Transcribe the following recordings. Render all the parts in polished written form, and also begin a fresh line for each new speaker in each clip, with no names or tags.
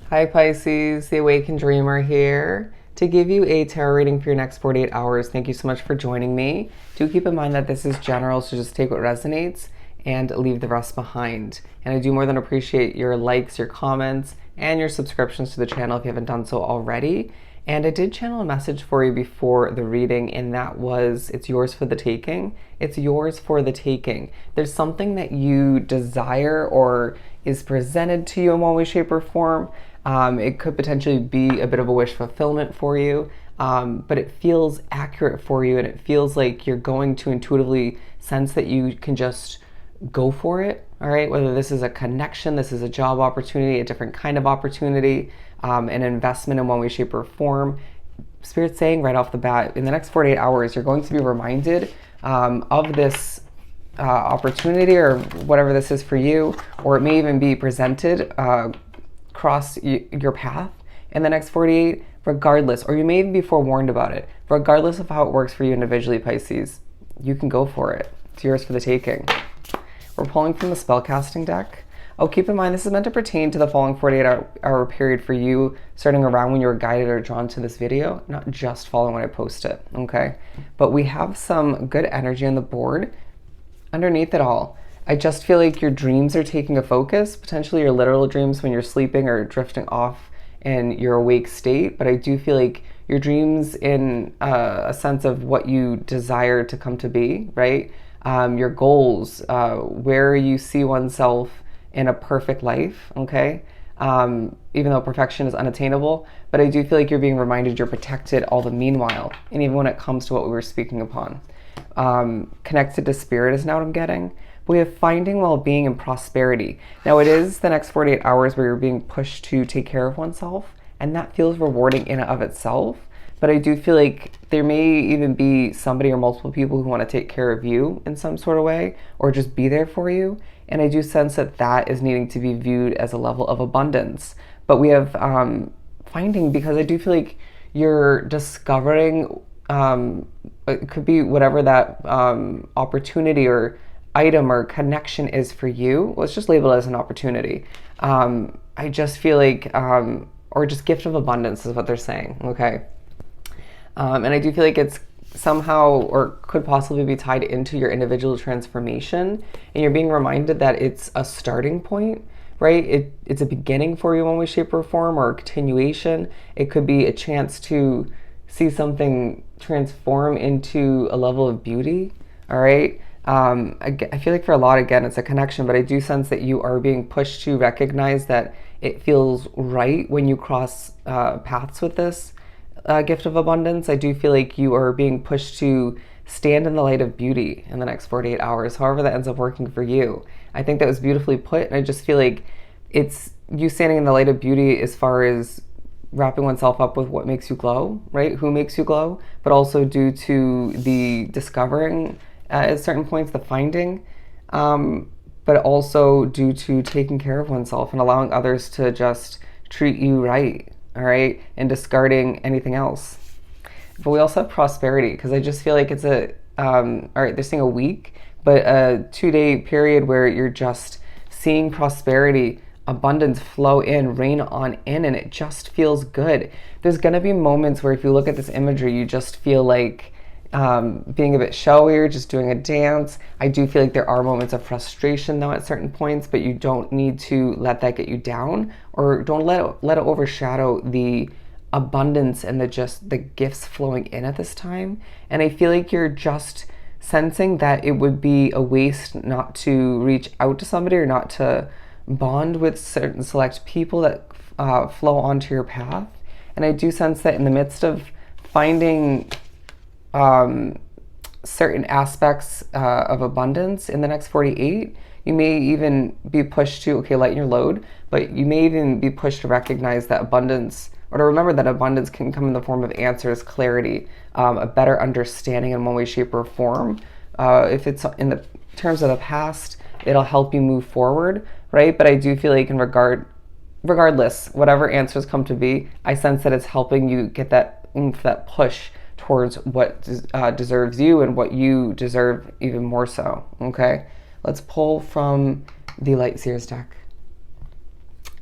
Hi Pisces, the Awakened Dreamer here to give you a tarot reading for your next 48 hours. Thank you so much for joining me. Do keep in mind that this is general, so just take what resonates and leave the rest behind. And I do more than appreciate your likes, your comments, and your subscriptions to the channel if you haven't done so already. And I did channel a message for you before the reading, and that was, it's yours for the taking. It's yours for the taking. There's something that you desire or is presented to you in one way, shape, or form. It could potentially be a bit of a wish fulfillment for you, but it feels accurate for you, and it feels like you're going to intuitively sense that you can just go for it. All right, whether this is a connection, this is a job opportunity, a different kind of opportunity, an investment in one way, shape, or form. Spirit's saying right off the bat, in the next 48 hours, you're going to be reminded of this opportunity or whatever this is for you, or it may even be presented across your path in the next 48, regardless, or you may even be forewarned about it. Regardless of how it works for you individually, Pisces, you can go for it. It's yours for the taking. We're pulling from the spellcasting deck. Oh, keep in mind, this is meant to pertain to the following 48-hour period for you, starting around when you were guided or drawn to this video, not just following when I post it, okay? But we have some good energy on the board underneath it all. I just feel like your dreams are taking a focus, potentially your literal dreams when you're sleeping or drifting off in your awake state, but I do feel like your dreams in a sense of what you desire to come to be, right? Your goals, where you see oneself in a perfect life, okay? Even though perfection is unattainable, but I do feel like you're being reminded you're protected all the meanwhile, and even when it comes to what we were speaking upon. Connected to spirit is now what I'm getting. We have finding well-being and prosperity. Now it is the next 48 hours where you're being pushed to take care of oneself, and that feels rewarding in and of itself. But I do feel like there may even be somebody or multiple people who want to take care of you in some sort of way, or just be there for you. And I do sense that that is needing to be viewed as a level of abundance. But we have finding, because I do feel like you're discovering, it could be whatever that opportunity or item or connection is for you. Let's just label it as an opportunity. I just feel like, or just gift of abundance is what they're saying, okay? And I do feel like it's somehow or could possibly be tied into your individual transformation, and you're being reminded that it's a starting point, right? It's a beginning for you in one way, shape, or form, or a continuation. It could be a chance to see something transform into a level of beauty, all right? I feel like for a lot, again, it's a connection, but I do sense that you are being pushed to recognize that it feels right when you cross paths with this gift of abundance. I do feel like you are being pushed to stand in the light of beauty in the next 48 hours, however that ends up working for you. I think that was beautifully put, and I just feel like it's you standing in the light of beauty as far as wrapping oneself up with what makes you glow, right? Who makes you glow, but also due to the discovering at certain points, the finding, but also due to taking care of oneself and allowing others to just treat you right, all right, and discarding anything else. But we also have prosperity, because I just feel like it's a, all right, they're saying a week, but a 2-day period where you're just seeing prosperity, abundance flow in, rain on in, and it just feels good. There's going to be moments where if you look at this imagery, you just feel like being a bit showy or just doing a dance. I do feel like there are moments of frustration though at certain points, but you don't need to let that get you down, or don't let it overshadow the abundance and the gifts flowing in at this time. And I feel like you're just sensing that it would be a waste not to reach out to somebody or not to bond with certain select people that flow onto your path. And I do sense that in the midst of finding certain aspects of abundance in the next 48, you may even be pushed to, okay, lighten your load, but you may even be pushed to recognize that abundance, or to remember that abundance can come in the form of answers, clarity, a better understanding in one way, shape, or form. If it's in the terms of the past, it'll help you move forward, right? But I do feel like regardless, whatever answers come to be, I sense that it's helping you get that oomph, that push towards what deserves you and what you deserve even more so, okay? Let's pull from the Light Seers deck.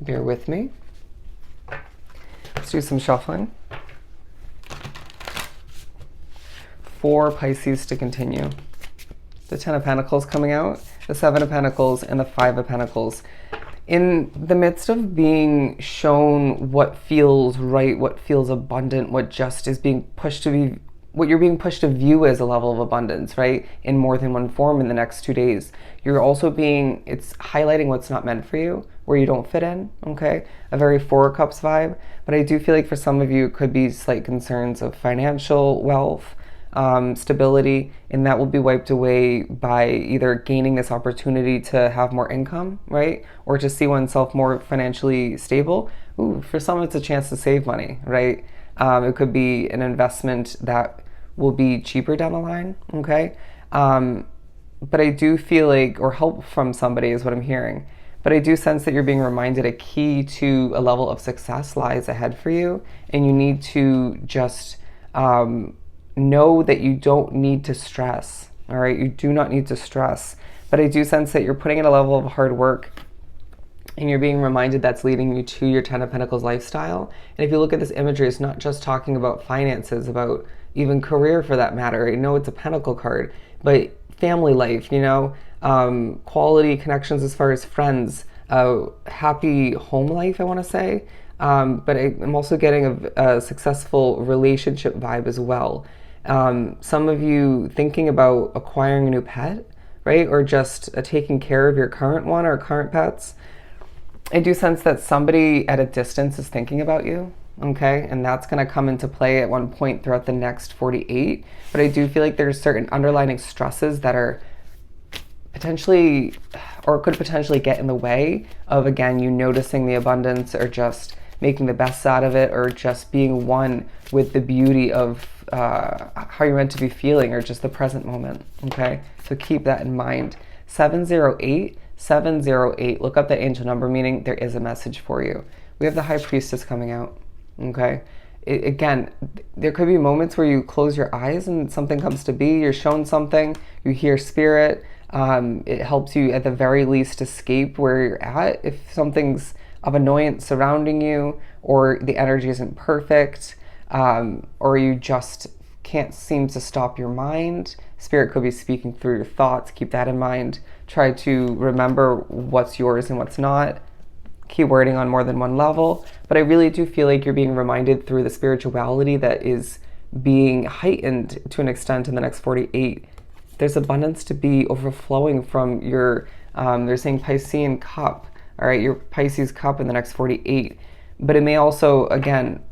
Bear with me. do some shuffling. 4 Pisces to continue. The 10 of Pentacles coming out, the 7 of Pentacles, and the 5 of Pentacles. In the midst of being shown what feels right, what feels abundant, what just is being pushed to be, what you're being pushed to view as a level of abundance, right? In more than one form in the next 2 days. You're also it's highlighting what's not meant for you, where you don't fit in, okay? A very 4 of Cups vibe. But I do feel like for some of you, it could be slight concerns of financial wealth, stability, and that will be wiped away by either gaining this opportunity to have more income, right? Or to see oneself more financially stable. Ooh, for some it's a chance to save money, right? It could be an investment that will be cheaper down the line, okay? But I do feel like, or help from somebody is what I'm hearing. But I do sense that you're being reminded a key to a level of success lies ahead for you, and you need to just know that you don't need to stress, all right? You do not need to stress. But I do sense that you're putting in a level of hard work, and you're being reminded that's leading you to your 10 of Pentacles lifestyle. And if you look at this imagery, it's not just talking about finances, about even career for that matter. I know it's a Pentacle card, but family life, you know, quality connections as far as friends, happy home life, I want to say. But I'm also getting a successful relationship vibe as well. Some of you thinking about acquiring a new pet, right? Or just taking care of your current one or current pets. I do sense that somebody at a distance is thinking about you, okay? And that's going to come into play at one point throughout the next 48. But I do feel like there's certain underlying stresses that are potentially, or could potentially get in the way of, again, you noticing the abundance, or just making the best out of it, or just being one with the beauty of how you're meant to be feeling, or just the present moment, okay? So keep that in mind. 708, 708, look up that angel number, meaning there is a message for you. We have the High Priestess coming out, okay? Again, there could be moments where you close your eyes and something comes to be, you're shown something, you hear spirit. It helps you at the very least escape where you're at. If something's of annoyance surrounding you, or the energy isn't perfect, or you just can't seem to stop your mind, spirit could be speaking through your thoughts. Keep that in mind. Try to remember what's yours and what's not. Keywording on more than one level. But I really do feel like you're being reminded through the spirituality that is being heightened to an extent in the next 48. There's abundance to be overflowing from your, they're saying Piscean cup, all right, your Pisces cup in the next 48. But it may also, again,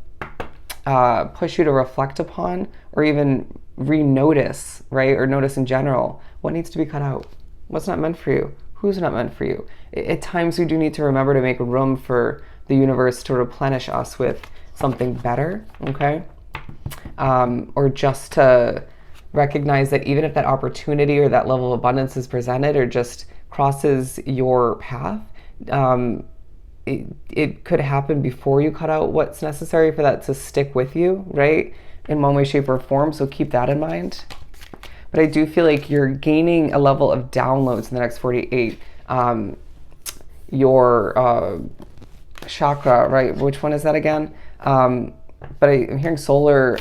push you to reflect upon, or even re-notice, right, or notice in general, what needs to be cut out, what's not meant for you, who's not meant for you. At times we do need to remember to make room for the universe to replenish us with something better, okay? Or just to recognize that even if that opportunity or that level of abundance is presented or just crosses your path, it could happen before you cut out what's necessary for that to stick with you, right? In one way, shape, or form. So keep that in mind. But I do feel like you're gaining a level of downloads in the next 48. Your chakra, right? Which one is that again? But I'm hearing solar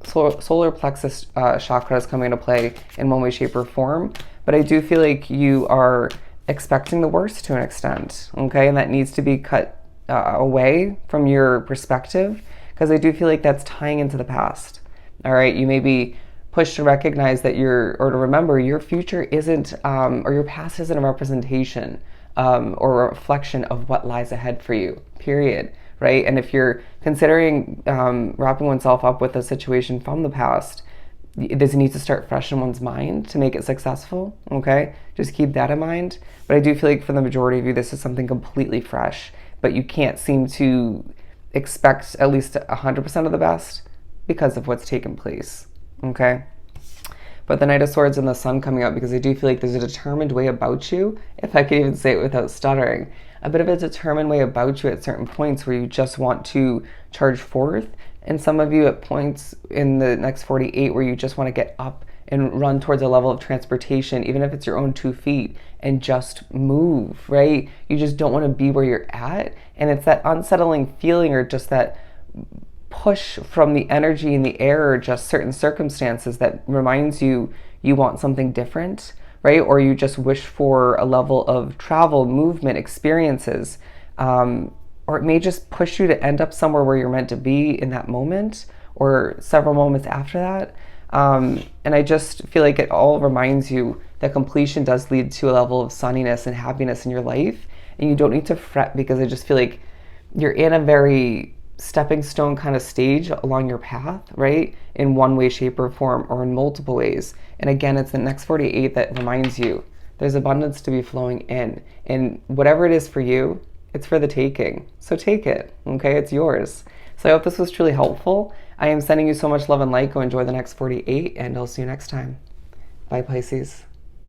plexus chakra is coming into play in one way, shape, or form. But I do feel like you are expecting the worst to an extent, okay? And that needs to be cut away from your perspective, because I do feel like that's tying into the past, all right? You may be pushed to recognize that or to remember your future isn't, or your past isn't a representation or a reflection of what lies ahead for you, period, right? And if you're considering wrapping oneself up with a situation from the past, does it need to start fresh in one's mind to make it successful, okay? Just keep that in mind. But I do feel like for the majority of you, this is something completely fresh, but you can't seem to expect at least 100% of the best because of what's taken place, okay? But the Knight of Swords and the Sun coming out, because I do feel like there's a determined way about you, if I could even say it without stuttering, a bit of a determined way about you at certain points where you just want to charge forth. And some of you at points in the next 48 where you just want to get up and run towards a level of transportation, even if it's your own 2 feet, and just move, right? You just don't want to be where you're at. And it's that unsettling feeling, or just that push from the energy in the air, or just certain circumstances that reminds you you want something different, right? Or you just wish for a level of travel, movement, experiences. Or it may just push you to end up somewhere where you're meant to be in that moment or several moments after that. And I just feel like it all reminds you that completion does lead to a level of sunniness and happiness in your life. And you don't need to fret, because I just feel like you're in a very stepping stone kind of stage along your path, right? In one way, shape, or form, or in multiple ways. And again, it's the next 48 that reminds you there's abundance to be flowing in. And whatever it is for you, it's for the taking. So take it, okay? It's yours. So I hope this was truly helpful. I am sending you so much love and light. Go enjoy the next 48, and I'll see you next time. Bye, Pisces.